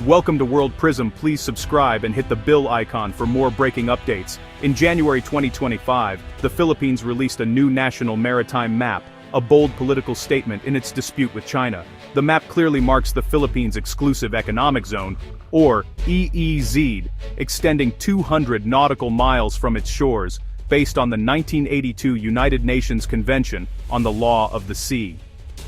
Welcome to World Prism. Please subscribe and hit the bell icon for more breaking updates. In January 2025, the Philippines released a new national maritime map, a bold political statement in its dispute with China. The map clearly marks the Philippines' exclusive economic zone, or EEZ, extending 200 nautical miles from its shores, based on the 1982 United Nations Convention on the Law of the Sea.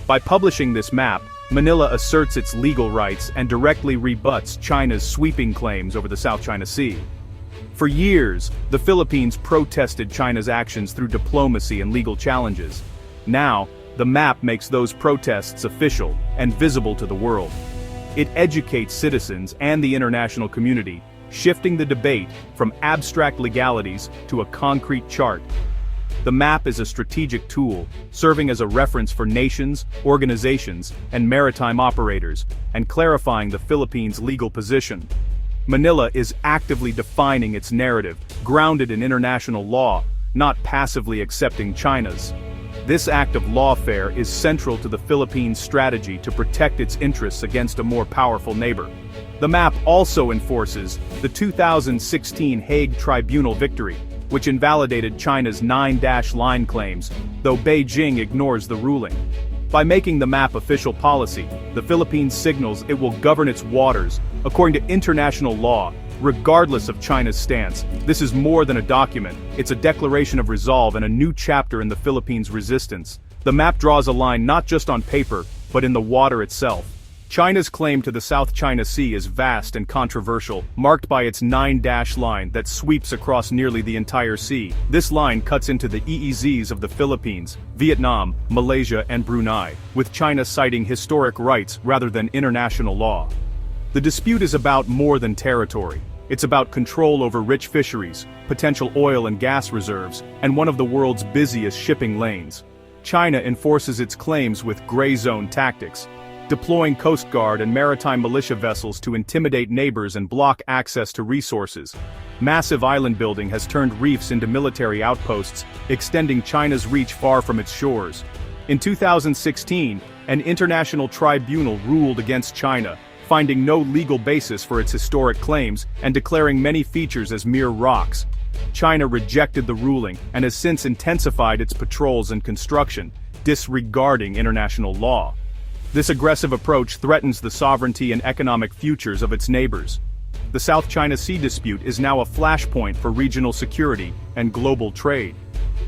By publishing this map, Manila asserts its legal rights and directly rebuts China's sweeping claims over the South China Sea. For years, the Philippines protested China's actions through diplomacy and legal challenges. Now, the map makes those protests official and visible to the world. It educates citizens and the international community, shifting the debate from abstract legalities to a concrete chart. The map is a strategic tool, serving as a reference for nations, organizations, and maritime operators, and clarifying the Philippines' legal position. Manila is actively defining its narrative, grounded in international law, not passively accepting China's. This act of lawfare is central to the Philippines' strategy to protect its interests against a more powerful neighbor. The map also enforces the 2016 Hague Tribunal victory, which invalidated China's 9-line claims, though Beijing ignores the ruling. By making the map official policy, the Philippines signals it will govern its waters according to international law, regardless of China's stance. This is more than a document, it's a declaration of resolve and a new chapter in the Philippines' resistance. The map draws a line not just on paper, but in the water itself. China's claim to the South China Sea is vast and controversial, marked by its 9-line that sweeps across nearly the entire sea. This line cuts into the EEZs of the Philippines, Vietnam, Malaysia, and Brunei, with China citing historic rights rather than international law. The dispute is about more than territory. It's about control over rich fisheries, potential oil and gas reserves, and one of the world's busiest shipping lanes. China enforces its claims with gray zone tactics, deploying Coast Guard and maritime militia vessels to intimidate neighbors and block access to resources. Massive island building has turned reefs into military outposts, extending China's reach far from its shores. In 2016, an international tribunal ruled against China, finding no legal basis for its historic claims and declaring many features as mere rocks. China rejected the ruling and has since intensified its patrols and construction, disregarding international law. This aggressive approach threatens the sovereignty and economic futures of its neighbors. The South China Sea dispute is now a flashpoint for regional security and global trade.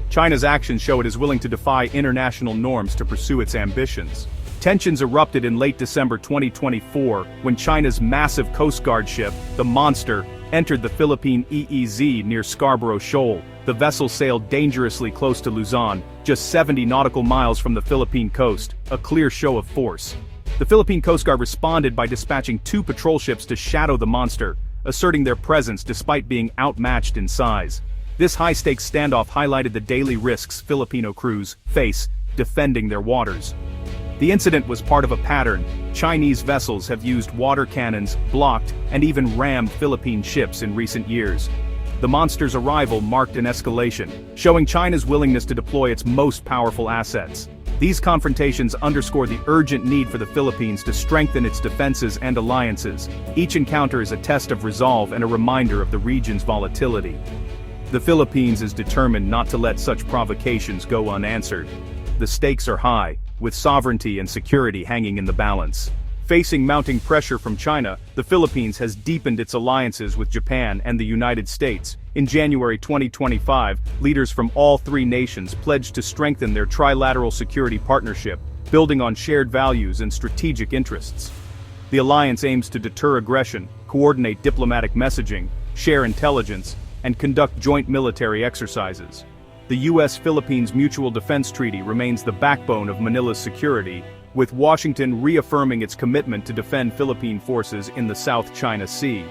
China's actions show it is willing to defy international norms to pursue its ambitions. Tensions erupted in late December 2024 when China's massive Coast Guard ship, the Monster, entered the Philippine EEZ near Scarborough Shoal. The vessel sailed dangerously close to Luzon, just 70 nautical miles from the Philippine coast, a clear show of force. The Philippine Coast Guard responded by dispatching 2 patrol ships to shadow the Monster, asserting their presence despite being outmatched in size. This high-stakes standoff highlighted the daily risks Filipino crews face defending their waters. The incident was part of a pattern. Chinese vessels have used water cannons, blocked, and even rammed Philippine ships in recent years. The Monster's arrival marked an escalation, showing China's willingness to deploy its most powerful assets. These confrontations underscore the urgent need for the Philippines to strengthen its defenses and alliances. Each encounter is a test of resolve and a reminder of the region's volatility. The Philippines is determined not to let such provocations go unanswered. The stakes are high, with sovereignty and security hanging in the balance. Facing mounting pressure from China, the Philippines has deepened its alliances with Japan and the United States. In January 2025, leaders from all 3 nations pledged to strengthen their trilateral security partnership, building on shared values and strategic interests. The alliance aims to deter aggression, coordinate diplomatic messaging, share intelligence, and conduct joint military exercises. The U.S.-Philippines Mutual Defense Treaty remains the backbone of Manila's security, with Washington reaffirming its commitment to defend Philippine forces in the South China Sea.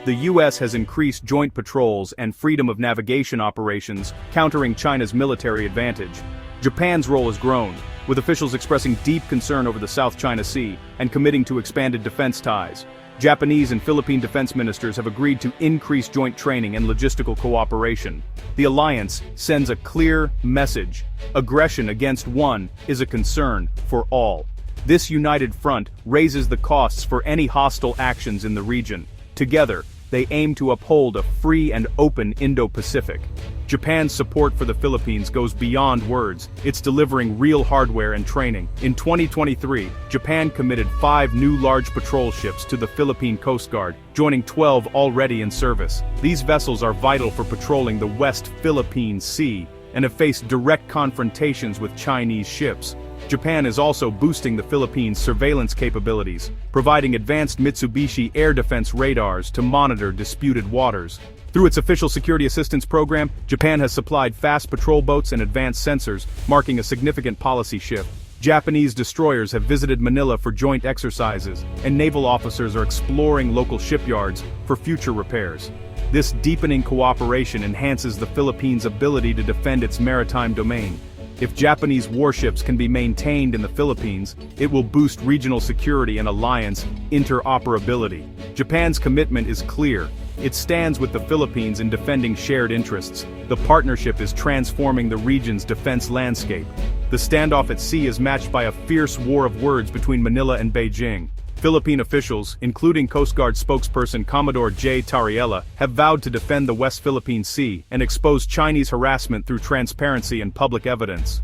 The U.S. has increased joint patrols and freedom of navigation operations, countering China's military advantage. Japan's role has grown, with officials expressing deep concern over the South China Sea and committing to expanded defense ties. Japanese and Philippine defense ministers have agreed to increase joint training and logistical cooperation. The alliance sends a clear message: aggression against one is a concern for all. This united front raises the costs for any hostile actions in the region. Together, they aim to uphold a free and open Indo-Pacific. Japan's support for the Philippines goes beyond words. It's delivering real hardware and training. In 2023, Japan committed 5 new large patrol ships to the Philippine Coast Guard, joining 12 already in service. These vessels are vital for patrolling the West Philippine Sea and have faced direct confrontations with Chinese ships. Japan is also boosting the Philippines' surveillance capabilities, providing advanced Mitsubishi air defense radars to monitor disputed waters. Through its official security assistance program, Japan has supplied fast patrol boats and advanced sensors, marking a significant policy shift. Japanese destroyers have visited Manila for joint exercises, and naval officers are exploring local shipyards for future repairs. This deepening cooperation enhances the Philippines' ability to defend its maritime domain. If Japanese warships can be maintained in the Philippines, it will boost regional security and alliance interoperability. Japan's commitment is clear. It stands with the Philippines in defending shared interests. The partnership is transforming the region's defense landscape. The standoff at sea is matched by a fierce war of words between Manila and Beijing. Philippine officials, including Coast Guard spokesperson Commodore J. Tariela, have vowed to defend the West Philippine Sea and expose Chinese harassment through transparency and public evidence.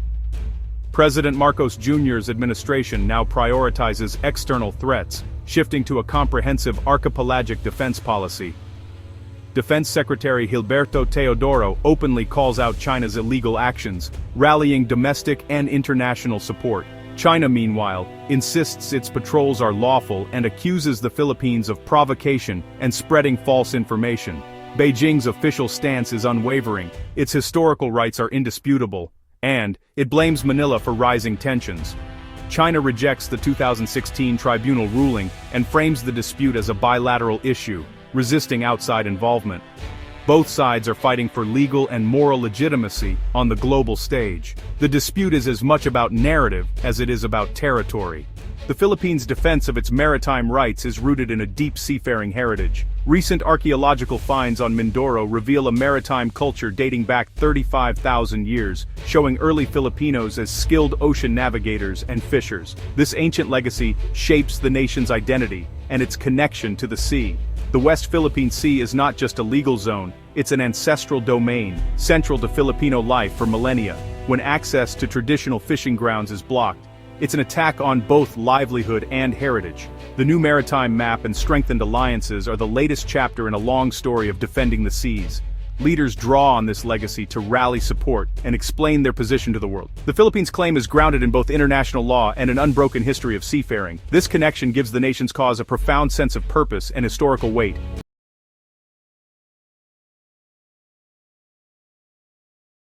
President Marcos Jr.'s administration now prioritizes external threats, shifting to a comprehensive archipelagic defense policy. Defense Secretary Gilberto Teodoro openly calls out China's illegal actions, rallying domestic and international support. China, meanwhile, insists its patrols are lawful and accuses the Philippines of provocation and spreading false information. Beijing's official stance is unwavering, its historical rights are indisputable, and it blames Manila for rising tensions. China rejects the 2016 tribunal ruling and frames the dispute as a bilateral issue, resisting outside involvement. Both sides are fighting for legal and moral legitimacy on the global stage. The dispute is as much about narrative as it is about territory. The Philippines' defense of its maritime rights is rooted in a deep seafaring heritage. Recent archaeological finds on Mindoro reveal a maritime culture dating back 35,000 years, showing early Filipinos as skilled ocean navigators and fishers. This ancient legacy shapes the nation's identity and its connection to the sea. The West Philippine Sea is not just a legal zone, it's an ancestral domain, central to Filipino life for millennia. When access to traditional fishing grounds is blocked, it's an attack on both livelihood and heritage. The new maritime map and strengthened alliances are the latest chapter in a long story of defending the seas. Leaders draw on this legacy to rally support and explain their position to the world. The Philippines' claim is grounded in both international law and an unbroken history of seafaring. This connection gives the nation's cause a profound sense of purpose and historical weight.